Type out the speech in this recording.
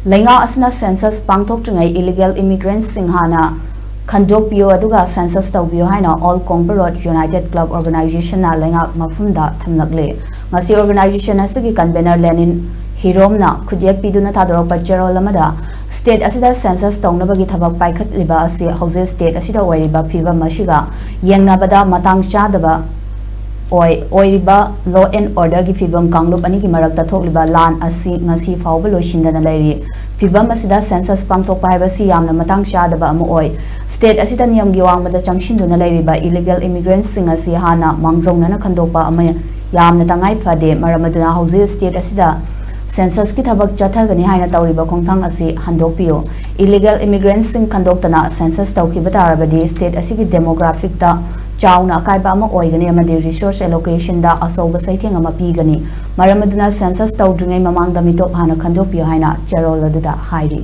Leingak asina census panthoktringei illegal immigrants hana khandokpiu aduga census toubiu hana all Road United Club Organization na Leingak mafumda thamlakle ngasi organization asigi convener Lenin Hiromna khudyak piduna thadorokpa cherol amada state asida census tawnabagi thabak paikhatliba asi hauze state asida oiriba phiba mashiga yengnabada matang chadaba oiriba law and order gi fibam kanglup ani gi marakta thokliba lan asi ngasi fawba loishindana lairi fibam asida census pangthokpa haibasi yamna matang chadaba ama oi state asida niyam gi wangbada changshinduna lairiba illegal immigrants singasi hana mangjongna khandokpa ama yamna tangai phade maramaduna hauze state asida census ki thabak chathagani haina tawriba khongthang asi handokpiu illegal immigrants sing khandoktana census tawkiba tarabadi state asigi demographic ta chauna akaiba ama oigani amadi resource allocation da asoba saitheng ama pigani maramaduna census tawdringai mamangda mitop hana khandokpiu haina cherol aduda hairi